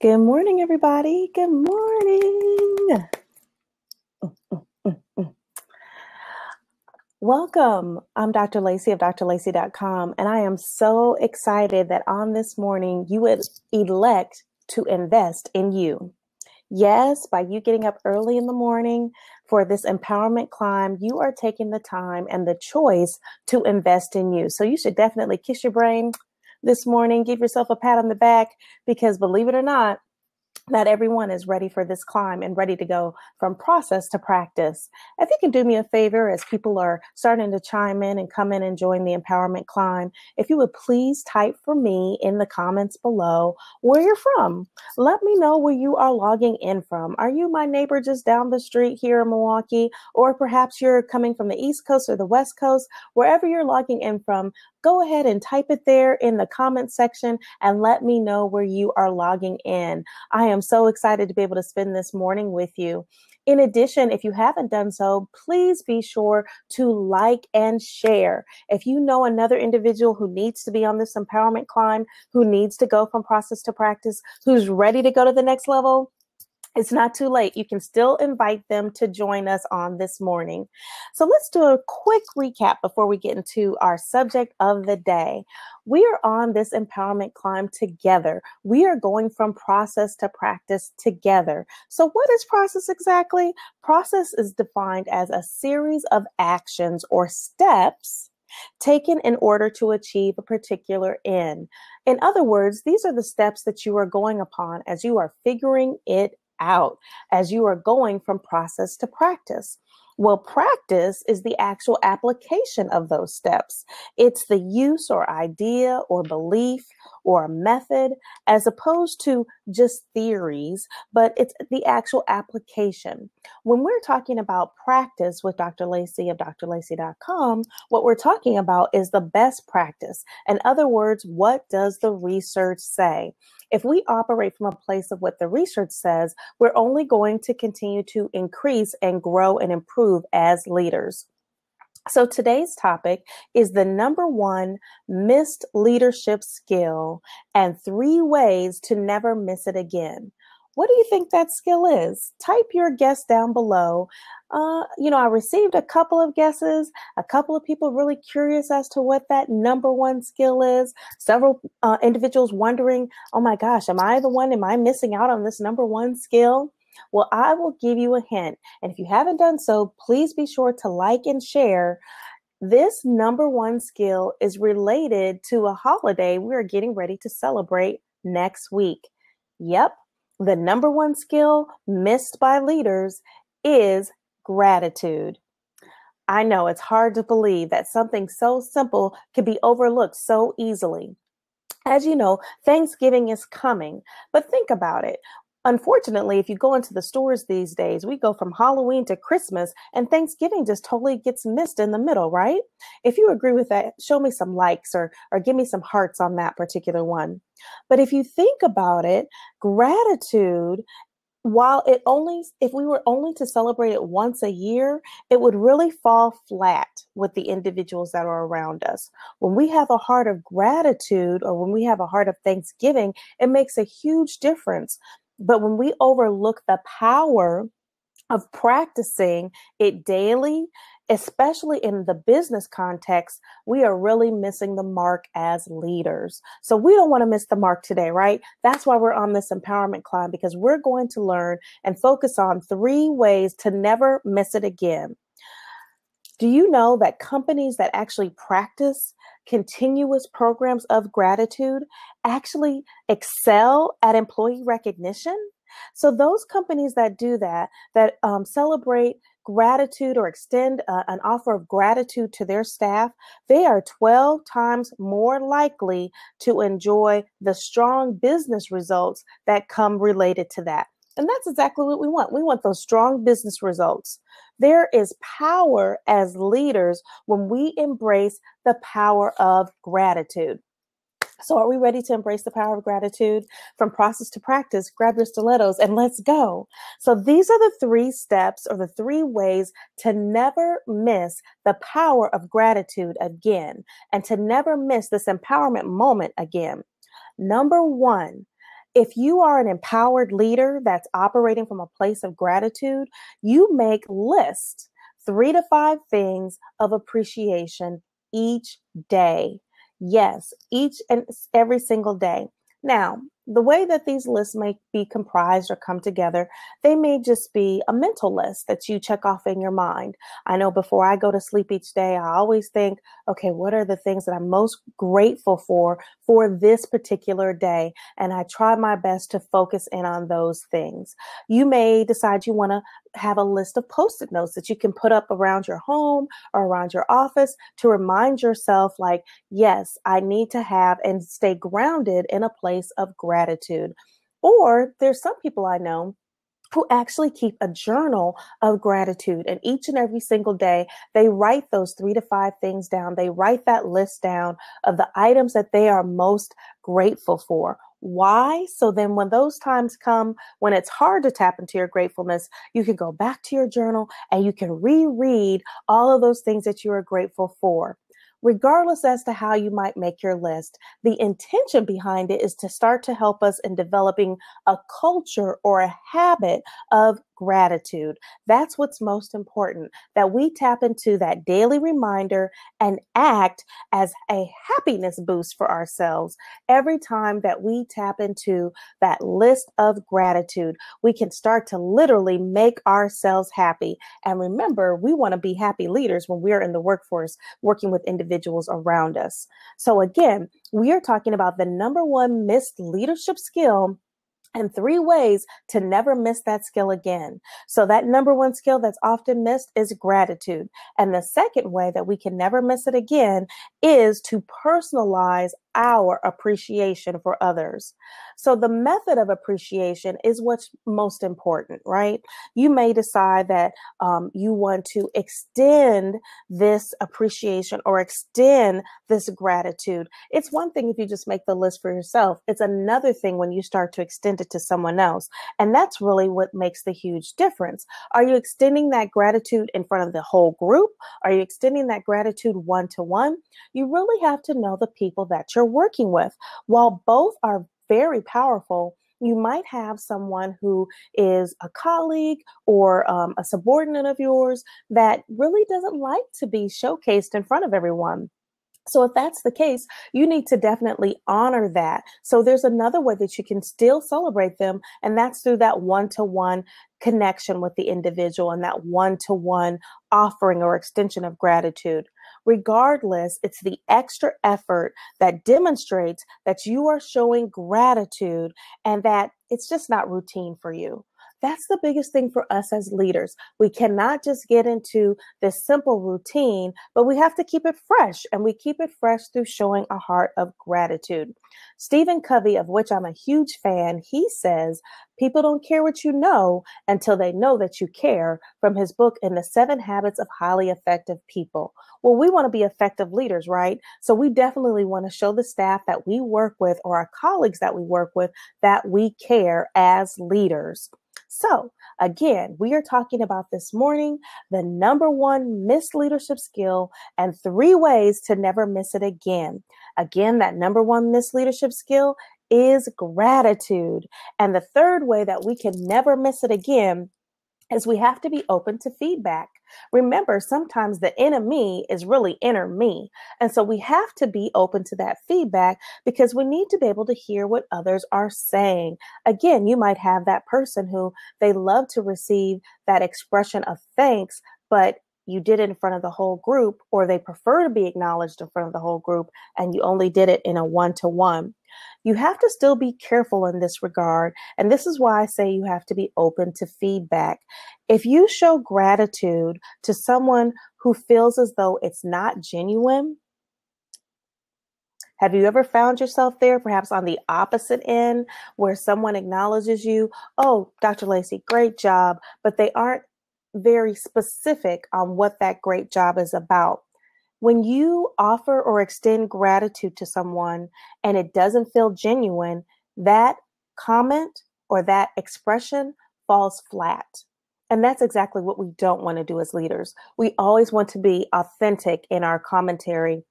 Good morning, everybody. Good morning. Welcome. I'm Dr. Lacey of drlacey.com, and I am so excited that on this morning you would elect to invest in you. Yes, by you getting up early in the morning for this empowerment climb, you are taking the time and the choice to invest in you. So you should definitely kiss your brain this morning, give yourself a pat on the back, because believe it or not, everyone is ready for this climb and ready to go from process to practice. If you can do me a favor, as people are starting to chime in and come in and join the empowerment climb, if you would please type for me in the comments below where you're from. Let me know where you are logging in from. Are you my neighbor just down the street here in Milwaukee? Or perhaps you're coming from the East Coast or the West Coast? Wherever you're logging in from, go ahead and type it there in the comment section and let me know where you are logging in. I am so excited to be able to spend this morning with you. In addition, if you haven't done so, please be sure to like and share. If you know another individual who needs to be on this empowerment climb, who needs to go from process to practice, who's ready to go to the next level, it's not too late. You can still invite them to join us on this morning. So let's do a quick recap before we get into our subject of the day. We are on this empowerment climb together. We are going from process to practice together. So what is process exactly? Process is defined as a series of actions or steps taken in order to achieve a particular end. In other words, these are the steps that you are going upon as you are figuring it out, as you are going from process to practice. Well, practice is the actual application of those steps. It's the use or idea or belief or a method, as opposed to just theories, but it's the actual application. When we're talking about practice with Dr. Lacey of drlacey.com, what we're talking about is the best practice. In other words, what does the research say? If we operate from a place of what the research says, we're only going to continue to increase and grow and improve as leaders. So today's topic is the number one missed leadership skill and 3 ways to never miss it again. What do you think that skill is? Type your guess down below. I received a couple of guesses, a couple of people really curious as to what that number one skill is. Several individuals wondering, oh my gosh, am I missing out on this number one skill? Well, I will give you a hint. And if you haven't done so, please be sure to like and share. This number one skill is related to a holiday we're getting ready to celebrate next week. Yep, the number one skill missed by leaders is gratitude. I know it's hard to believe that something so simple could be overlooked so easily. As you know, Thanksgiving is coming, but think about it. Unfortunately, if you go into the stores these days, we go from Halloween to Christmas, and Thanksgiving just totally gets missed in the middle, right? If you agree with that, show me some likes or give me some hearts on that particular one. But if you think about it, gratitude, if we were only to celebrate it once a year, it would really fall flat with the individuals that are around us. When we have a heart of gratitude, or when we have a heart of thanksgiving, it makes a huge difference. But when we overlook the power of practicing it daily, especially in the business context, we are really missing the mark as leaders. So we don't want to miss the mark today, right? That's why we're on this empowerment climb, because we're going to learn and focus on 3 ways to never miss it again. Do you know that companies that actually practice continuous programs of gratitude actually excel at employee recognition? So those companies that do that celebrate gratitude or extend an offer of gratitude to their staff, they are 12 times more likely to enjoy the strong business results that come related to that. And that's exactly what we want. We want those strong business results. There is power as leaders when we embrace the power of gratitude. So are we ready to embrace the power of gratitude? From process to practice, grab your stilettos and let's go. So these are the 3 steps, or the 3 ways to never miss the power of gratitude again, and to never miss this empowerment moment again. Number 1, If you are an empowered leader that's operating from a place of gratitude, you make lists, 3 to 5 things of appreciation each day. Yes, each and every single day. Now, the way that these lists may be comprised or come together, they may just be a mental list that you check off in your mind. I know before I go to sleep each day, I always think, okay, what are the things that I'm most grateful for this particular day? And I try my best to focus in on those things. You may decide you want to have a list of post-it notes that you can put up around your home or around your office to remind yourself, like, yes, I need to have and stay grounded in a place of gratitude. Or there's some people I know who actually keep a journal of gratitude. And each and every single day, they write those 3 to 5 things down. They write that list down of the items that they are most grateful for. Why? So then when those times come, when it's hard to tap into your gratefulness, you can go back to your journal and you can reread all of those things that you are grateful for. Regardless as to how you might make your list, the intention behind it is to start to help us in developing a culture or a habit of gratitude. That's what's most important, that we tap into that daily reminder and act as a happiness boost for ourselves. Every time that we tap into that list of gratitude, we can start to literally make ourselves happy. And remember, we want to be happy leaders when we're in the workforce working with individuals around us. So again, we are talking about the number one missed leadership skill and 3 ways to never miss that skill again. So that number one skill that's often missed is gratitude. And the second way that we can never miss it again is to personalize our appreciation for others. So the method of appreciation is what's most important, right? You may decide that you want to extend this appreciation or extend this gratitude. It's one thing if you just make the list for yourself. It's another thing when you start to extend it to someone else. And that's really what makes the huge difference. Are you extending that gratitude in front of the whole group? Are you extending that gratitude one-to-one? You really have to know the people that you're working with. While both are very powerful, you might have someone who is a colleague or a subordinate of yours that really doesn't like to be showcased in front of everyone. So if that's the case, you need to definitely honor that. So there's another way that you can still celebrate them, and that's through that one-to-one connection with the individual and that one-to-one offering or extension of gratitude. Regardless, it's the extra effort that demonstrates that you are showing gratitude and that it's just not routine for you. That's the biggest thing for us as leaders. We cannot just get into this simple routine, but we have to keep it fresh, and we keep it fresh through showing a heart of gratitude. Stephen Covey, of which I'm a huge fan, he says, people don't care what you know until they know that you care, from his book, In the 7 Habits of Highly Effective People. Well, we want to be effective leaders, right? So we definitely want to show the staff that we work with or our colleagues that we work with that we care as leaders. So again, we are talking about this morning, the number one missed leadership skill and 3 ways to never miss it again. Again, that number one missed leadership skill is gratitude. And the third way that we can never miss it again is we have to be open to feedback. Remember, sometimes the enemy is really inner me. And so we have to be open to that feedback because we need to be able to hear what others are saying. Again, you might have that person who they love to receive that expression of thanks, but you did it in front of the whole group, or they prefer to be acknowledged in front of the whole group, and you only did it in a one-to-one. You have to still be careful in this regard. And this is why I say you have to be open to feedback. If you show gratitude to someone who feels as though it's not genuine, have you ever found yourself there, perhaps on the opposite end, where someone acknowledges you? Oh, Dr. Lacey, great job, but they aren't very specific on what that great job is about. When you offer or extend gratitude to someone and it doesn't feel genuine, that comment or that expression falls flat. And that's exactly what we don't want to do as leaders. We always want to be authentic in our commentary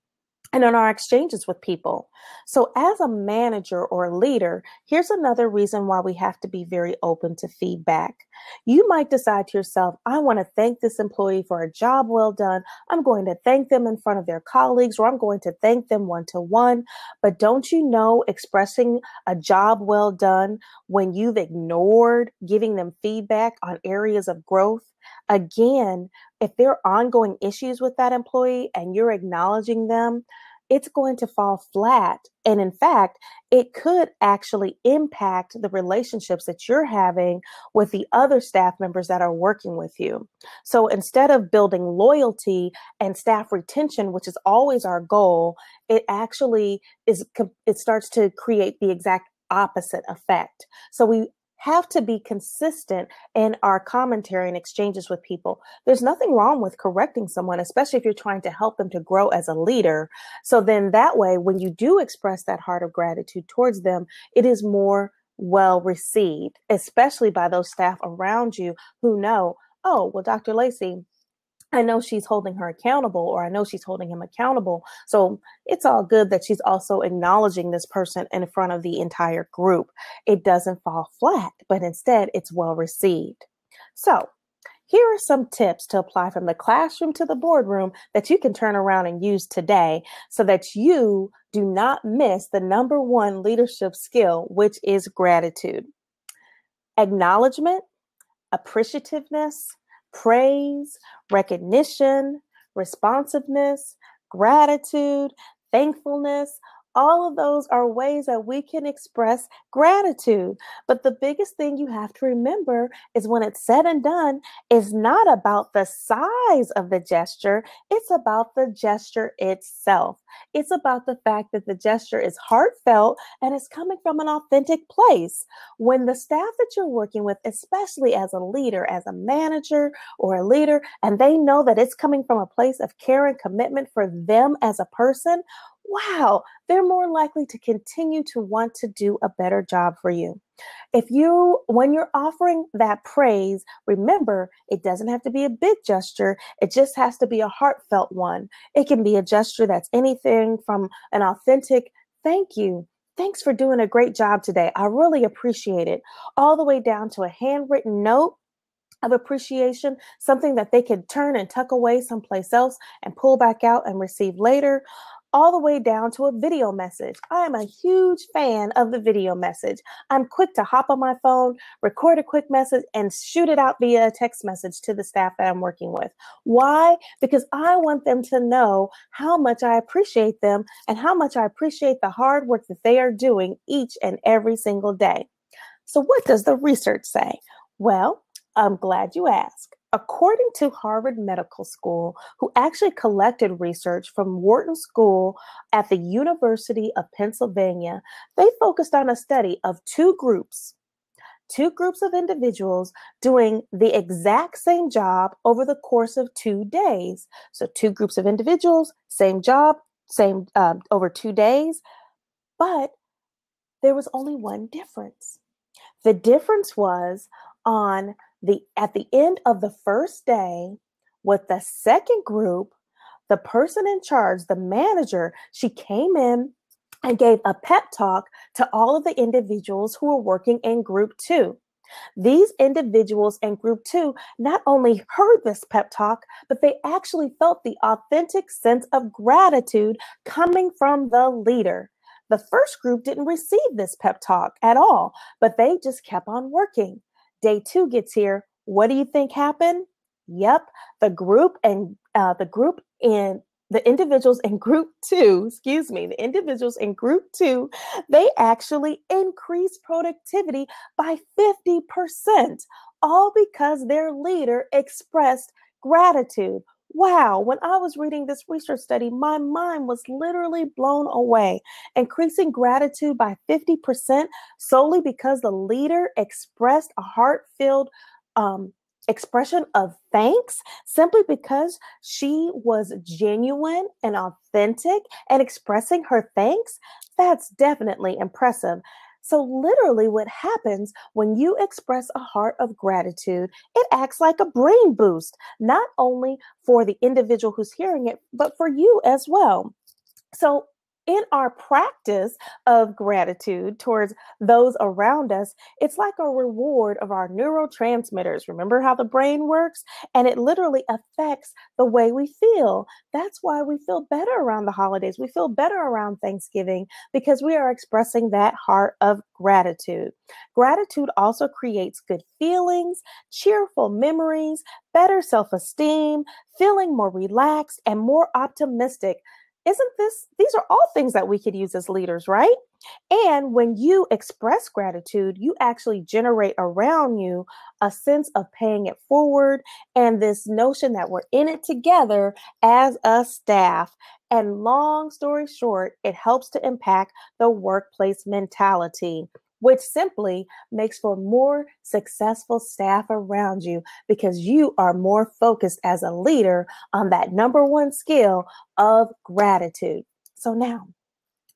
and in our exchanges with people. So, as a manager or a leader, here's another reason why we have to be very open to feedback. You might decide to yourself, I want to thank this employee for a job well done. I'm going to thank them in front of their colleagues, or I'm going to thank them one to one. But don't you know, expressing a job well done when you've ignored giving them feedback on areas of growth? Again, if there are ongoing issues with that employee and you're acknowledging them, it's going to fall flat. And in fact, it could actually impact the relationships that you're having with the other staff members that are working with you. So instead of building loyalty and staff retention, which is always our goal, it actually it starts to create the exact opposite effect. So we have to be consistent in our commentary and exchanges with people. There's nothing wrong with correcting someone, especially if you're trying to help them to grow as a leader. So then that way, when you do express that heart of gratitude towards them, it is more well received, especially by those staff around you who know, oh, well, Dr. Lacey, I know she's holding her accountable, or I know she's holding him accountable. So it's all good that she's also acknowledging this person in front of the entire group. It doesn't fall flat, but instead it's well received. So here are some tips to apply from the classroom to the boardroom that you can turn around and use today so that you do not miss the number one leadership skill, which is gratitude. Acknowledgement, appreciativeness, praise, recognition, responsiveness, gratitude, thankfulness. All of those are ways that we can express gratitude. But the biggest thing you have to remember is when it's said and done, is not about the size of the gesture. It's about the gesture itself. It's about the fact that the gesture is heartfelt and it's coming from an authentic place. When the staff that you're working with, especially as a leader, as a manager or a leader, and they know that it's coming from a place of care and commitment for them as a person, wow, they're more likely to continue to want to do a better job for you. When you're offering that praise, remember, it doesn't have to be a big gesture. It just has to be a heartfelt one. It can be a gesture that's anything from an authentic thank you. Thanks for doing a great job today. I really appreciate it. All the way down to a handwritten note of appreciation, something that they can turn and tuck away someplace else and pull back out and receive later, all the way down to a video message. I am a huge fan of the video message. I'm quick to hop on my phone, record a quick message, and shoot it out via a text message to the staff that I'm working with. Why? Because I want them to know how much I appreciate them and how much I appreciate the hard work that they are doing each and every single day. So what does the research say? Well, I'm glad you asked. According to Harvard Medical School, who actually collected research from Wharton School at the University of Pennsylvania, they focused on a study of two groups of individuals doing the exact same job over the course of 2 days. So two groups of individuals, same job, same over 2 days, but there was only one difference. The difference was at the end of the first day, with the second group, the person in charge, the manager, she came in and gave a pep talk to all of the individuals who were working in group 2. These individuals in group 2 not only heard this pep talk, but they actually felt the authentic sense of gratitude coming from the leader. The first group didn't receive this pep talk at all, but they just kept on working. Day 2 gets here. What do you think happened? Yep, the individuals in group 2, the individuals in group 2, they actually increased productivity by 50%, all because their leader expressed gratitude. Wow, when I was reading this research study, my mind was literally blown away. Increasing gratitude by 50% solely because the leader expressed a heart-filled expression of thanks, simply because she was genuine and authentic and expressing her thanks. That's definitely impressive. So literally what happens when you express a heart of gratitude, it acts like a brain boost, not only for the individual who's hearing it, but for you as well. So, in our practice of gratitude towards those around us, it's like a reward of our neurotransmitters. Remember how the brain works? And it literally affects the way we feel. That's why we feel better around the holidays. We feel better around Thanksgiving because we are expressing that heart of gratitude. Gratitude also creates good feelings, cheerful memories, better self esteem, feeling more relaxed and more optimistic. These are all things that we could use as leaders, right? And when you express gratitude, you actually generate around you a sense of paying it forward and this notion that we're in it together as a staff. And long story short, it helps to impact the workplace mentality, which simply makes for more successful staff around you because you are more focused as a leader on that number one skill of gratitude. So now,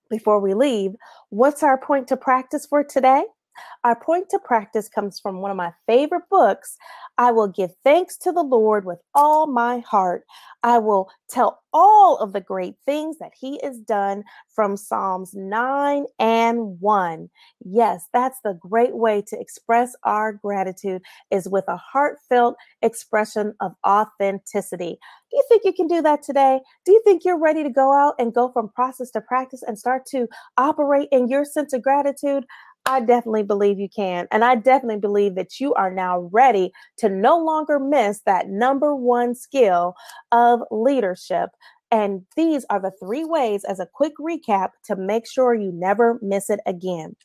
before we leave, what's our point to practice for today? Our point to practice comes from one of my favorite books. I will give thanks to the Lord with all my heart. I will tell all of the great things that he has done, from Psalms 9 and 1. Yes, that's the great way to express our gratitude, is with a heartfelt expression of authenticity. Do you think you can do that today? Do you think you're ready to go out and go from process to practice and start to operate in your sense of gratitude? I definitely believe you can. And I definitely believe that you are now ready to no longer miss that number one skill of leadership. And these are the 3 ways, as a quick recap, to make sure you never miss it again.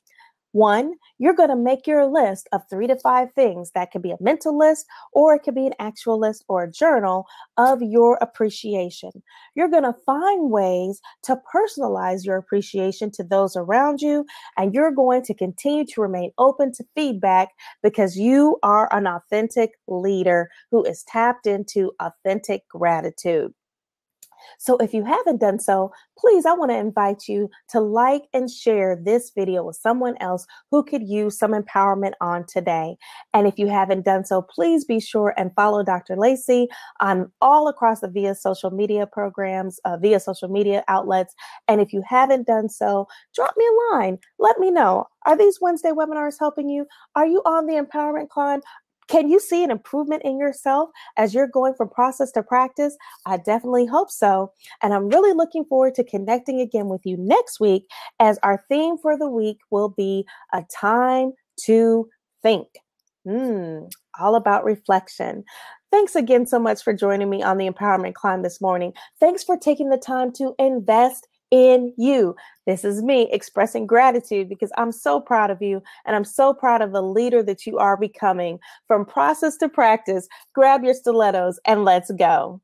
1, you're going to make your list of 3 to 5 things. That could be a mental list, or it could be an actual list or a journal of your appreciation. You're going to find ways to personalize your appreciation to those around you, and you're going to continue to remain open to feedback because you are an authentic leader who is tapped into authentic gratitude. So if you haven't done so, please, I want to invite you to like and share this video with someone else who could use some empowerment on today. And if you haven't done so, please be sure and follow Dr. Lacey on all across the VIA social media programs, via social media outlets. And if you haven't done so, drop me a line. Let me know. Are these Wednesday webinars helping you? Are you on the empowerment climb? Can you see an improvement in yourself as you're going from process to practice? I definitely hope so. And I'm really looking forward to connecting again with you next week, as our theme for the week will be a time to think. All about reflection. Thanks again so much for joining me on the Empowerment Climb this morning. Thanks for taking the time to invest in you. This is me expressing gratitude because I'm so proud of you, and I'm so proud of the leader that you are becoming. From process to practice, grab your stilettos and let's go.